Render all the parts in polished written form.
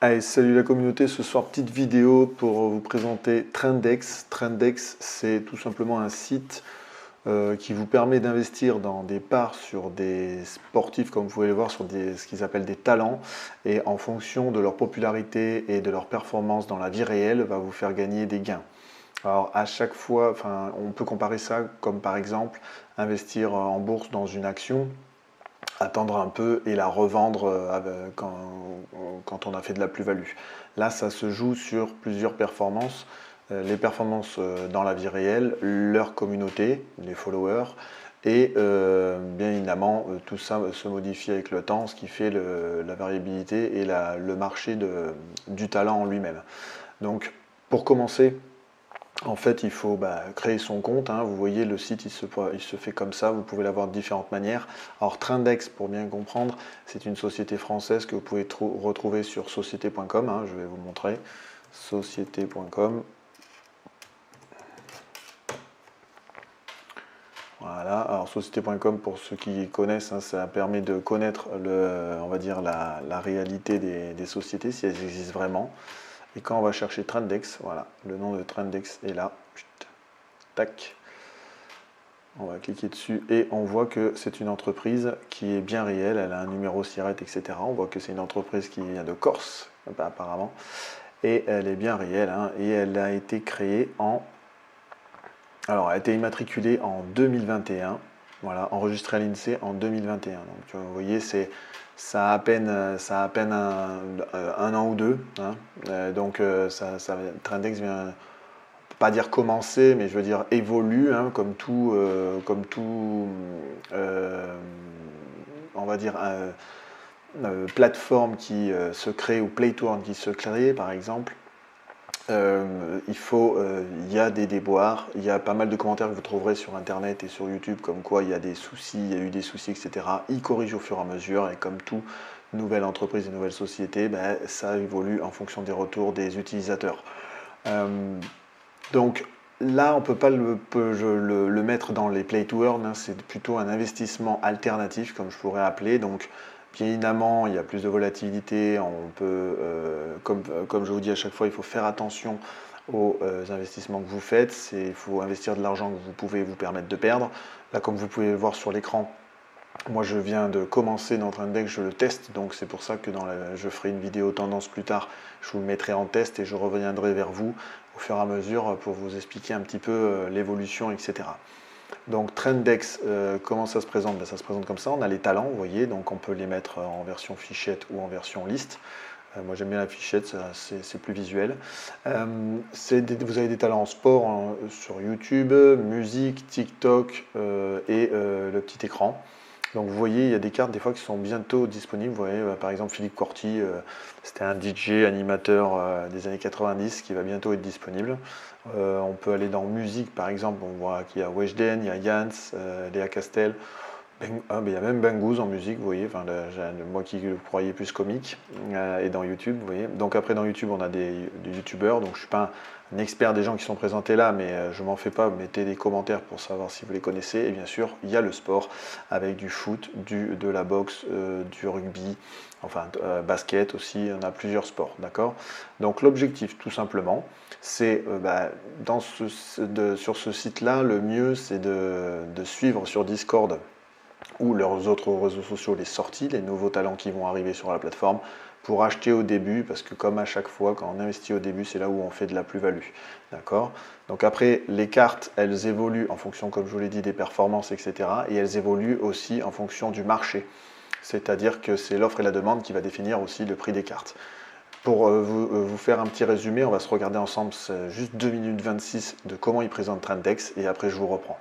Allez, salut la communauté, ce soir petite vidéo pour vous présenter Trendex. Trendex, c'est tout simplement un site qui vous permet d'investir dans des parts sur des sportifs, comme vous pouvez le voir, sur ce qu'ils appellent des talents, et en fonction de leur popularité et de leur performance dans la vie réelle, va vous faire gagner des gains. Alors à chaque fois, on peut comparer ça comme par exemple investir en bourse dans une action, attendre un peu et la revendre quand on a fait de la plus-value. Là, ça se joue sur plusieurs performances. Les performances dans la vie réelle, leur communauté, les followers, et bien évidemment, tout ça se modifie avec le temps, ce qui fait la variabilité et le marché du talent en lui-même. Donc, pour commencer, en fait, il faut créer son compte, hein. Vous voyez, le site, il se fait comme ça. Vous pouvez l'avoir de différentes manières. Alors, Trendex, pour bien comprendre, c'est une société française que vous pouvez retrouver sur société.com, hein. Je vais vous montrer. Société.com. Voilà. Alors, société.com, pour ceux qui connaissent, hein, ça permet de connaître on va dire la réalité des sociétés, si elles existent vraiment. Et quand on va chercher Trendex, voilà, le nom de Trendex est là. Tac. On va cliquer dessus et on voit que c'est une entreprise qui est bien réelle, elle a un numéro SIRET, etc. On voit que c'est une entreprise qui vient de Corse, apparemment, et elle est bien réelle, hein, et elle a été créée alors elle a été immatriculée en 2021, voilà, enregistrée à l'INSEE en 2021. Donc vous voyez, ça a à peine un an ou deux, hein. Trendex vient pas dire commencer, mais je veux dire évolue, hein, euh, on va dire, plateforme qui se crée ou play to earn qui se crée, par exemple. Il y a des déboires, il y a pas mal de commentaires que vous trouverez sur internet et sur YouTube comme quoi il y a des soucis, il y a eu des soucis, etc. Ils corrigent au fur et à mesure et comme toute nouvelle entreprise et nouvelle société, ça évolue en fonction des retours des utilisateurs. Donc là, on ne peut pas le mettre dans les play to earn, hein, c'est plutôt un investissement alternatif, comme je pourrais appeler. Donc, bien évidemment, il y a plus de volatilité. Comme je vous dis à chaque fois, il faut faire attention aux investissements que vous faites. Il faut investir de l'argent que vous pouvez vous permettre de perdre. Là, comme vous pouvez le voir sur l'écran, moi, je viens de commencer dans Trendex, je le teste, donc c'est pour ça que je ferai une vidéo tendance plus tard, je vous le mettrai en test et je reviendrai vers vous au fur et à mesure pour vous expliquer un petit peu l'évolution, etc. Donc Trendex, comment ça se présente? Ça se présente comme ça, on a les talents, vous voyez, donc on peut les mettre en version fichette ou en version liste. Moi j'aime bien la fichette, c'est plus visuel. Vous avez des talents en sport, hein, sur YouTube, musique, TikTok et le petit écran. Donc vous voyez, il y a des cartes des fois qui sont bientôt disponibles. Vous voyez, par exemple Philippe Corti, c'était un DJ animateur des années 90 qui va bientôt être disponible. On peut aller dans musique par exemple, on voit qu'il y a Weshden, il y a Yance, Léa Castel. Il y a même Banggoose en musique, vous voyez, moi qui le croyais plus comique, et dans YouTube, vous voyez. Donc après dans YouTube, on a des youtubeurs, donc je ne suis pas un expert des gens qui sont présentés là, mais je m'en fais pas, mettez des commentaires pour savoir si vous les connaissez. Et bien sûr, il y a le sport avec du foot, de la boxe, du rugby, basket aussi, on a plusieurs sports, d'accord. Donc l'objectif tout simplement, c'est sur ce site-là, le mieux c'est de suivre sur Discord ou leurs autres réseaux sociaux les sorties, les nouveaux talents qui vont arriver sur la plateforme, pour acheter au début, parce que comme à chaque fois, quand on investit au début, c'est là où on fait de la plus-value. D'accord? Donc après, les cartes, elles évoluent en fonction, comme je vous l'ai dit, des performances, etc. Et elles évoluent aussi en fonction du marché. C'est-à-dire que c'est l'offre et la demande qui va définir aussi le prix des cartes. Pour vous faire un petit résumé, on va se regarder ensemble juste 2 minutes 26 de comment ils présentent Trendex, et après je vous reprends.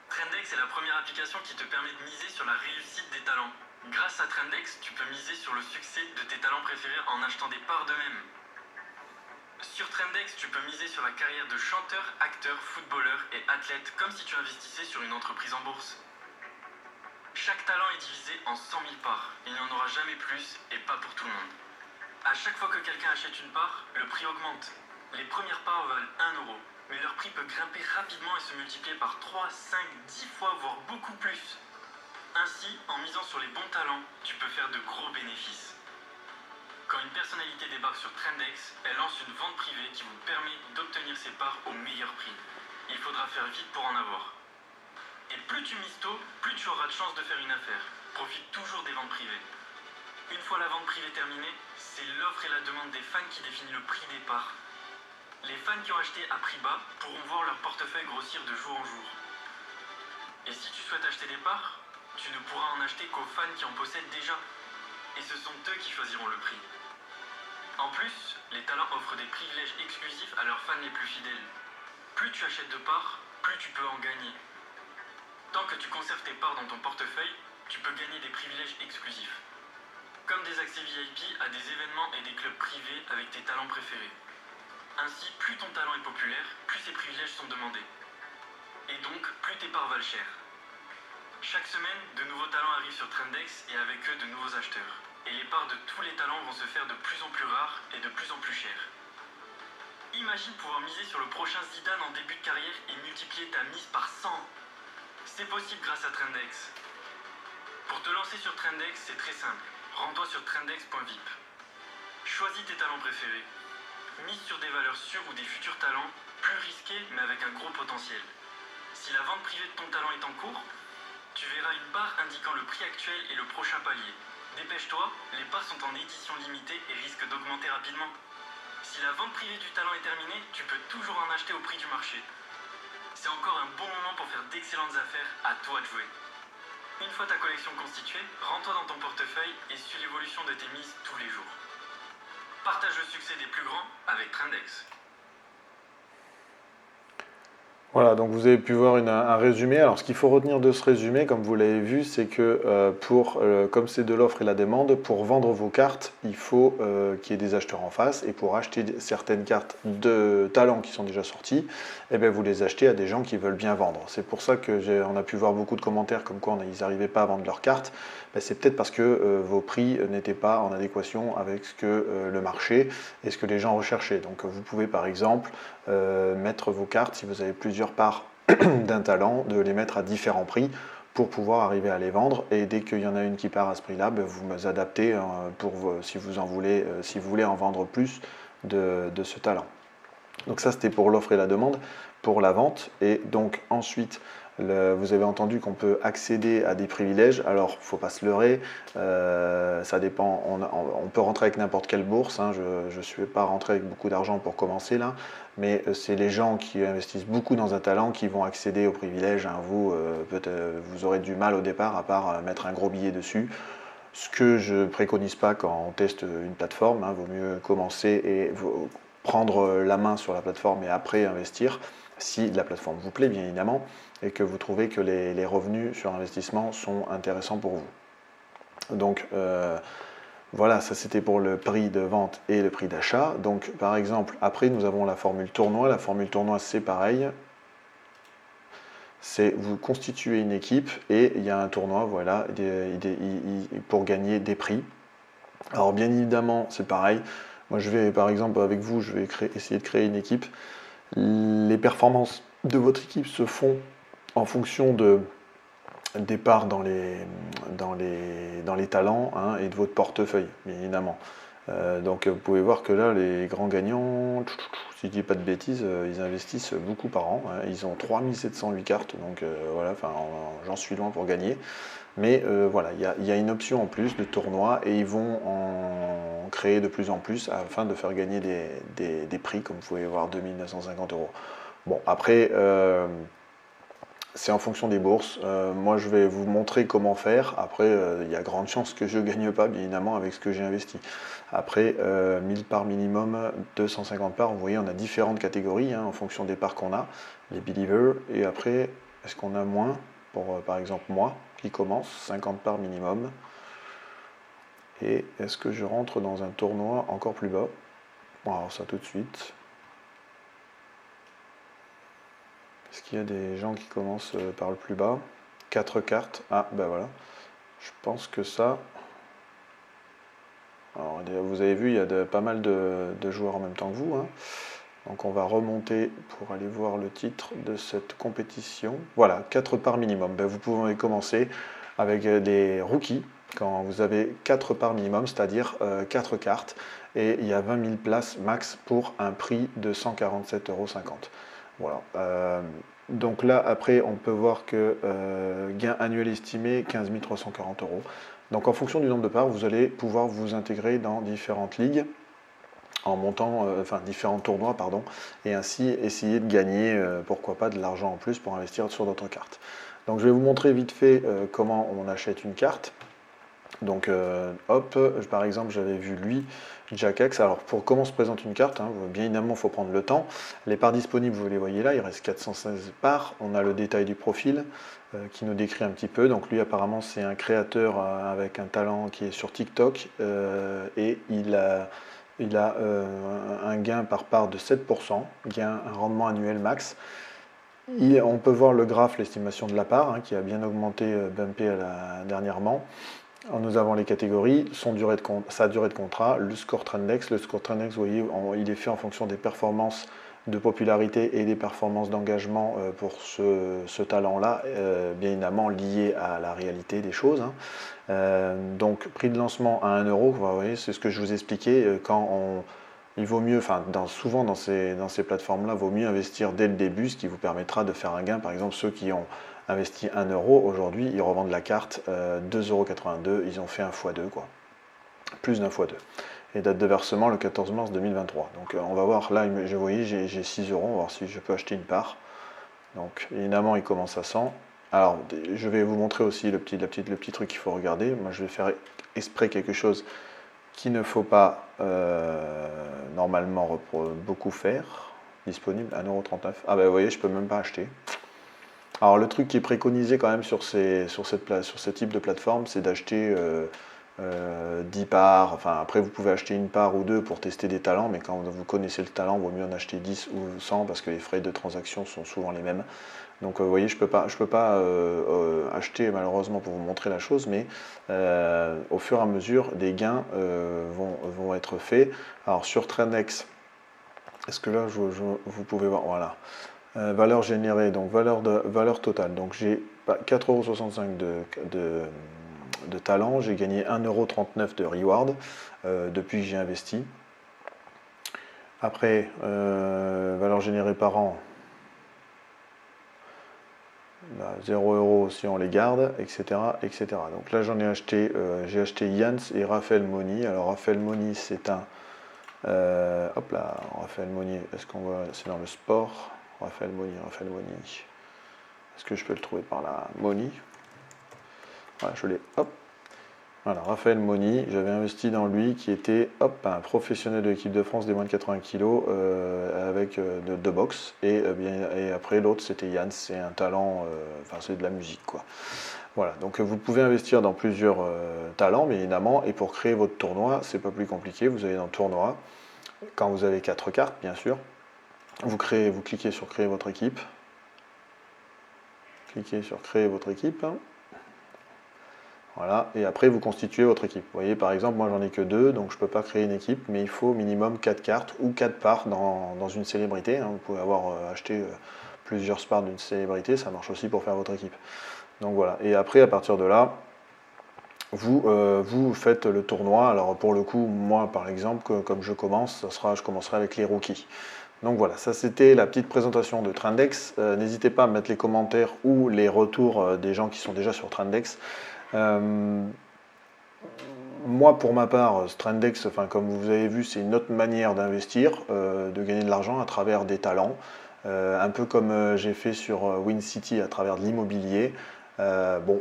Trendex est la première application qui te permet de miser sur la réussite des talents. Grâce à Trendex, tu peux miser sur le succès de tes talents préférés en achetant des parts d'eux-mêmes. Sur Trendex, tu peux miser sur la carrière de chanteur, acteur, footballeur et athlète comme si tu investissais sur une entreprise en bourse. Chaque talent est divisé en 100 000 parts. Il n'y en aura jamais plus et pas pour tout le monde. À chaque fois que quelqu'un achète une part, le prix augmente. Les premières parts valent 1 euro, mais leur prix peut grimper rapidement et se multiplier par 3, 5, 10 fois, voire beaucoup plus. Ainsi, en misant sur les bons talents, tu peux faire de gros bénéfices. Quand une personnalité débarque sur Trendex, elle lance une vente privée qui vous permet d'obtenir ses parts au meilleur prix. Il faudra faire vite pour en avoir. Et plus tu mises tôt, plus tu auras de chances de faire une affaire. Profite toujours des ventes privées. Une fois la vente privée terminée, c'est l'offre et la demande des fans qui définit le prix des parts. Les fans qui ont acheté à prix bas pourront voir leur portefeuille grossir de jour en jour. Et si tu souhaites acheter des parts, tu ne pourras en acheter qu'aux fans qui en possèdent déjà. Et ce sont eux qui choisiront le prix. En plus, les talents offrent des privilèges exclusifs à leurs fans les plus fidèles. Plus tu achètes de parts, plus tu peux en gagner. Tant que tu conserves tes parts dans ton portefeuille, tu peux gagner des privilèges exclusifs. Comme des accès VIP à des événements et des clubs privés avec tes talents préférés. Ainsi, plus ton talent est populaire, plus ces privilèges sont demandés. Et donc, plus tes parts valent cher. Chaque semaine, de nouveaux talents arrivent sur Trendex et avec eux de nouveaux acheteurs. Et les parts de tous les talents vont se faire de plus en plus rares et de plus en plus chères. Imagine pouvoir miser sur le prochain Zidane en début de carrière et multiplier ta mise par 100. C'est possible grâce à Trendex. Pour te lancer sur Trendex, c'est très simple. Rends-toi sur trendex.vip. Choisis tes talents préférés. Mise sur des valeurs sûres ou des futurs talents, plus risqués mais avec un gros potentiel. Si la vente privée de ton talent est en cours, tu verras une barre indiquant le prix actuel et le prochain palier. Dépêche-toi, les parts sont en édition limitée et risquent d'augmenter rapidement. Si la vente privée du talent est terminée, tu peux toujours en acheter au prix du marché. C'est encore un bon moment pour faire d'excellentes affaires, à toi de jouer. Une fois ta collection constituée, rends-toi dans ton portefeuille et suis l'évolution de tes mises tous les jours. Partage le succès des plus grands avec Trendex. Voilà, donc vous avez pu voir un résumé. Alors ce qu'il faut retenir de ce résumé, comme vous l'avez vu, c'est que comme c'est de l'offre et la demande, pour vendre vos cartes, il faut qu'il y ait des acheteurs en face. Et pour acheter certaines cartes de talents qui sont déjà sorties, eh bien, vous les achetez à des gens qui veulent bien vendre. C'est pour ça qu'on a pu voir beaucoup de commentaires comme quoi ils n'arrivaient pas à vendre leurs cartes. Ben, c'est peut-être parce que vos prix n'étaient pas en adéquation avec ce que le marché et ce que les gens recherchaient. Donc vous pouvez par exemple mettre vos cartes, si vous avez plusieurs parts d'un talent, de les mettre à différents prix pour pouvoir arriver à les vendre. Et dès qu'il y en a une qui part à ce prix-là, ben, vous adaptez si vous voulez en vendre plus de ce talent. Donc ça, c'était pour l'offre et la demande, pour la vente. Et donc ensuite, vous avez entendu qu'on peut accéder à des privilèges. Alors, il ne faut pas se leurrer, ça dépend. On peut rentrer avec n'importe quelle bourse. Hein. Je ne suis pas rentré avec beaucoup d'argent pour commencer là, mais c'est les gens qui investissent beaucoup dans un talent qui vont accéder aux privilèges. Hein. Vous, peut-être, vous aurez du mal au départ, à part mettre un gros billet dessus. Ce que je ne préconise pas quand on teste une plateforme. Hein. Vaut mieux commencer et prendre la main sur la plateforme et après investir, si la plateforme vous plaît bien évidemment, et que vous trouvez que les revenus sur investissement sont intéressants pour vous. Donc voilà, ça c'était pour le prix de vente et le prix d'achat. Donc par exemple, après nous avons la formule tournoi. La formule tournoi c'est pareil. C'est vous constituez une équipe et il y a un tournoi, voilà, pour gagner des prix. Alors bien évidemment, c'est pareil. Moi, je vais, par exemple, avec vous, je vais essayer de créer une équipe. Les performances de votre équipe se font en fonction des parts dans les talents, hein, et de votre portefeuille, bien évidemment. Donc, vous pouvez voir que là, les grands gagnants, si je ne dis pas de bêtises, ils investissent beaucoup par an. Hein. Ils ont 3708 cartes, donc voilà, j'en suis loin pour gagner. Mais voilà, il y a une option en plus de tournoi et ils vont en créer de plus en plus afin de faire gagner des prix, comme vous pouvez voir, 2950 €. Bon, après, c'est en fonction des bourses. Moi, je vais vous montrer comment faire. Après, il y a grande chance que je ne gagne pas, bien évidemment, avec ce que j'ai investi. Après, 1000 parts minimum, 250 parts. Vous voyez, on a différentes catégories hein, en fonction des parts qu'on a. Les believers. Et après, est-ce qu'on a moins pour, par exemple, moi qui commence, 50 parts minimum. Et est-ce que je rentre dans un tournoi encore plus bas? Bon, alors ça tout de suite. Est-ce qu'il y a des gens qui commencent par le plus bas? 4 cartes. Ah, ben voilà. Je pense que ça... Alors, vous avez vu, il y a pas mal de joueurs en même temps que vous. Hein. Donc on va remonter pour aller voir le titre de cette compétition. Voilà, 4 parts minimum. Ben, vous pouvez commencer avec des rookies. quand vous avez 4 parts minimum, c'est-à-dire 4 cartes, et il y a 20 000 places max pour un prix de 147,50 €. Voilà. Donc là, après, on peut voir que gain annuel estimé 15 340 €. Donc en fonction du nombre de parts, vous allez pouvoir vous intégrer dans différentes ligues en montant, enfin différents tournois, pardon, et ainsi essayer de gagner, pourquoi pas, de l'argent en plus pour investir sur d'autres cartes. Donc je vais vous montrer vite fait comment on achète une carte. Donc hop, par exemple j'avais vu lui, Jackax. Alors pour comment se présente une carte, hein, bien évidemment il faut prendre le temps. Les parts disponibles, vous les voyez là, il reste 416 parts. On a le détail du profil qui nous décrit un petit peu. Donc lui apparemment c'est un créateur avec un talent qui est sur TikTok et il a un gain par part de 7%, un rendement annuel max. On peut voir le graphe, l'estimation de la part, hein, qui a bien augmenté, bumpé dernièrement. Alors, nous avons les catégories, sa durée de contrat, le score Trendex. Le score Trendex, vous voyez, il est fait en fonction des performances de popularité et des performances d'engagement pour ce talent-là, bien évidemment lié à la réalité des choses. Hein. Donc prix de lancement à 1 €, vous voyez, c'est ce que je vous expliquais, il vaut mieux, enfin souvent dans ces plateformes-là, il vaut mieux investir dès le début, ce qui vous permettra de faire un gain. Par exemple, ceux qui ont investi 1 €, aujourd'hui, ils revendent la carte 2,82 €, ils ont fait un x2, quoi. Plus d'un x2. Et date de versement le 14 mars 2023. Donc on va voir, là, vous voyez, j'ai 6 €, on va voir si je peux acheter une part. Donc évidemment, il commence à 100. Alors, je vais vous montrer aussi le petit truc qu'il faut regarder. Moi, je vais faire exprès quelque chose qu'il ne faut pas normalement beaucoup faire. Disponible 1,39 €. Ah ben vous voyez, je peux même pas acheter. Alors le truc qui est préconisé quand même sur ce type de plateforme, c'est d'acheter 10 parts. Enfin après vous pouvez acheter une part ou deux pour tester des talents, mais quand vous connaissez le talent, il vaut mieux en acheter 10 ou 100 parce que les frais de transaction sont souvent les mêmes. Donc vous voyez, je peux pas acheter malheureusement pour vous montrer la chose, mais au fur et à mesure, des gains vont être faits. Alors sur Trendex, est-ce que là vous pouvez voir, voilà. Valeur générée, donc valeur totale. Donc j'ai 4,65 € de talent, j'ai gagné 1,39 € de reward depuis que j'ai investi. Après, valeur générée par an, 0 € si on les garde, etc. etc. Donc là j'en ai acheté, j'ai acheté Yans et Raphaël Moni. Alors Raphaël Moni c'est un... hop là, Raphaël Moni, est-ce qu'on voit, c'est dans le sport. Raphaël Moni. Est-ce que je peux le trouver par là? Moni. Voilà, je l'ai. Hop. Voilà, Raphaël Moni. J'avais investi dans lui qui était un professionnel de l'équipe de France des moins de 80 kg avec de boxe. Et après l'autre c'était Yann, c'est un talent, c'est de la musique quoi. Voilà, donc vous pouvez investir dans plusieurs talents, bien évidemment, et pour créer votre tournoi, c'est pas plus compliqué. Vous allez dans le tournoi, quand vous avez 4 cartes, bien sûr. Vous cliquez sur créer votre équipe. Cliquez sur créer votre équipe. Voilà, et après vous constituez votre équipe. Vous voyez, par exemple, moi j'en ai que 2, donc je ne peux pas créer une équipe, mais il faut minimum 4 cartes ou 4 parts dans une célébrité. Hein. Vous pouvez avoir acheté plusieurs parts d'une célébrité, ça marche aussi pour faire votre équipe. Donc voilà, et après à partir de là, vous faites le tournoi. Alors pour le coup, moi par exemple, comme je commencerai avec les rookies. Donc voilà, ça c'était la petite présentation de Trendex. N'hésitez pas à mettre les commentaires ou les retours des gens qui sont déjà sur Trendex. Moi pour ma part, Trendex, comme vous avez vu, c'est une autre manière d'investir, de gagner de l'argent à travers des talents. Un peu comme j'ai fait sur WinCity à travers de l'immobilier. Bon,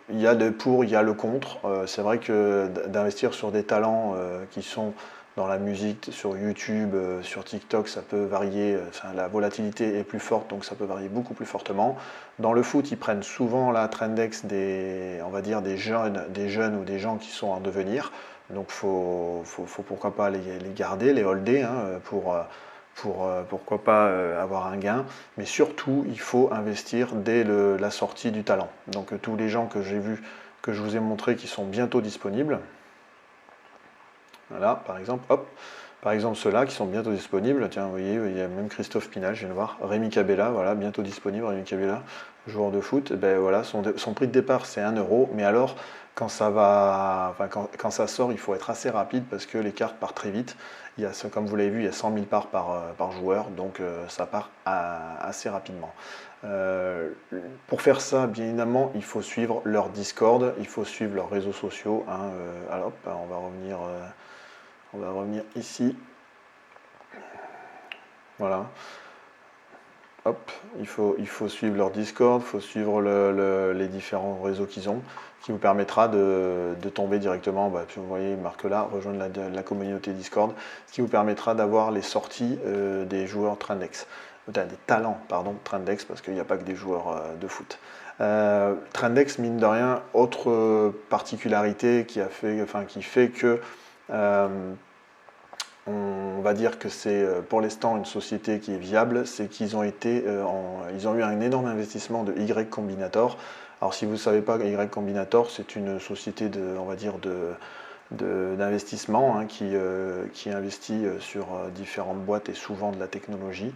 il y a le pour, il y a le contre. C'est vrai que d'investir sur des talents qui sont dans la musique, sur YouTube, sur TikTok, ça peut varier, la volatilité est plus forte, donc ça peut varier beaucoup plus fortement. Dans le foot, ils prennent souvent la Trendex on va dire des jeunes ou des gens qui sont en devenir. Donc faut pourquoi pas les garder, les holder, hein, pourquoi pas avoir un gain. Mais surtout, il faut investir dès la sortie du talent. Donc tous les gens que j'ai vus, que je vous ai montré, qui sont bientôt disponibles. Voilà, par exemple, hop. Par exemple, ceux-là qui sont bientôt disponibles. Tiens, vous voyez, il y a même Christophe Pinal, je viens de voir. Rémi Cabella, voilà, bientôt disponible. Rémi Cabella, joueur de foot. Ben voilà, son prix de départ, c'est 1 €. Mais alors, quand quand ça sort, il faut être assez rapide parce que les cartes partent très vite. Comme vous l'avez vu, il y a 100 000 parts par joueur, donc ça part assez rapidement. Euh, pour faire ça, bien évidemment, il faut suivre leur Discord, il faut suivre leurs réseaux sociaux, hein. Alors, on va revenir ici. Voilà. Hop, il faut suivre leur Discord, il faut suivre les différents réseaux qu'ils ont, qui vous permettra de tomber directement, vous voyez, il marque là, rejoindre la communauté Discord, ce qui vous permettra d'avoir les sorties des joueurs Trendex, des talents, pardon, Trendex, parce qu'il n'y a pas que des joueurs de foot. Trendex, mine de rien, autre particularité qui fait que on va dire que c'est pour l'instant une société qui est viable, c'est qu'ils ont ils ont eu un énorme investissement de Y Combinator. Alors si vous ne savez pas, Y Combinator, c'est une société d'investissement, hein, qui investit sur différentes boîtes et souvent de la technologie.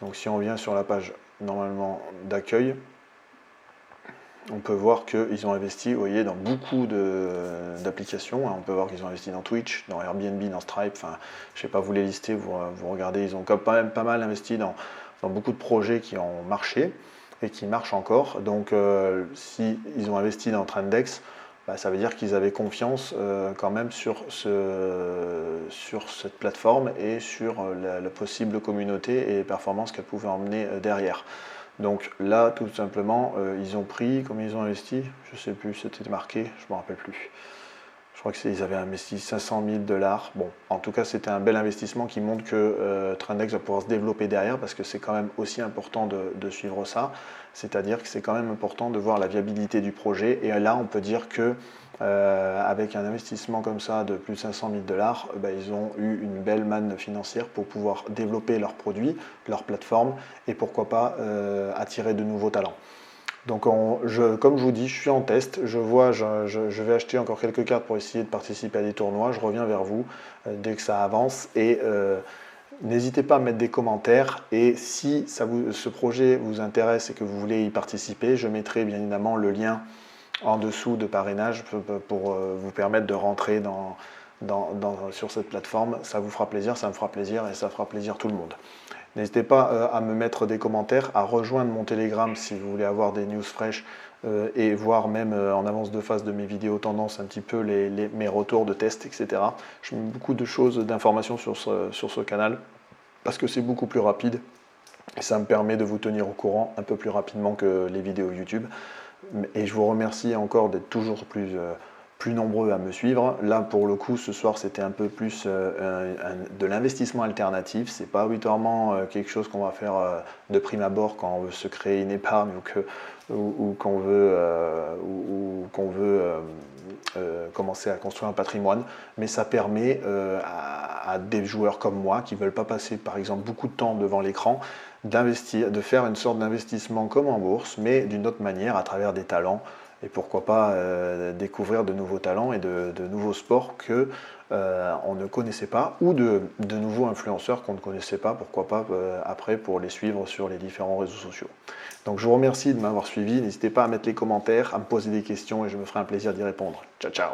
Donc si on vient sur la page normalement d'accueil, on peut voir qu'ils ont investi, vous voyez, dans beaucoup d'applications. On peut voir qu'ils ont investi dans Twitch, dans Airbnb, dans Stripe. Enfin, je ne sais pas vous les lister, vous regardez. Ils ont quand même pas mal investi dans beaucoup de projets qui ont marché et qui marchent encore. Donc, si ils ont investi dans Trendex, ça veut dire qu'ils avaient confiance quand même sur cette plateforme et sur la possible communauté et les performances qu'elle pouvait emmener derrière. Donc là, tout simplement, ils ont pris, combien ils ont investi, je ne sais plus, c'était marqué, je ne me rappelle plus. Je crois qu'ils avaient investi 500 000 $. Bon, en tout cas, c'était un bel investissement qui montre que Trendex va pouvoir se développer derrière parce que c'est quand même aussi important de suivre ça. C'est-à-dire que c'est quand même important de voir la viabilité du projet. Et là, on peut dire que avec un investissement comme ça de plus de 500 000 $, ils ont eu une belle manne financière pour pouvoir développer leurs produits, leur plateforme et pourquoi pas attirer de nouveaux talents. Donc comme je vous dis, je suis en test, je vais acheter encore quelques cartes pour essayer de participer à des tournois, je reviens vers vous dès que ça avance et n'hésitez pas à mettre des commentaires et si ce projet vous intéresse et que vous voulez y participer, je mettrai bien évidemment le lien en dessous de parrainage pour vous permettre de rentrer sur cette plateforme. Ça vous fera plaisir, ça me fera plaisir et ça fera plaisir tout le monde. N'hésitez pas à me mettre des commentaires, à rejoindre mon Telegram si vous voulez avoir des news fraîches et voir même en avance de phase de mes vidéos tendance un petit peu mes retours de tests, etc. Je mets beaucoup de choses, d'informations sur ce canal parce que c'est beaucoup plus rapide et ça me permet de vous tenir au courant un peu plus rapidement que les vidéos YouTube. Et je vous remercie encore d'être toujours plus nombreux à me suivre. Là, pour le coup, ce soir, c'était un peu plus de l'investissement alternatif. C'est pas obligatoirement quelque chose qu'on va faire de prime abord quand on veut se créer une épargne ou qu'on veut commencer à construire un patrimoine. Mais ça permet à des joueurs comme moi qui ne veulent pas passer, par exemple, beaucoup de temps devant l'écran, d'investir, de faire une sorte d'investissement comme en bourse, mais d'une autre manière, à travers des talents. Et pourquoi pas découvrir de nouveaux talents et de nouveaux sports que on ne connaissait pas, ou de nouveaux influenceurs qu'on ne connaissait pas, pourquoi pas après pour les suivre sur les différents réseaux sociaux. Donc je vous remercie de m'avoir suivi, n'hésitez pas à mettre les commentaires, à me poser des questions et je me ferai un plaisir d'y répondre. Ciao ciao.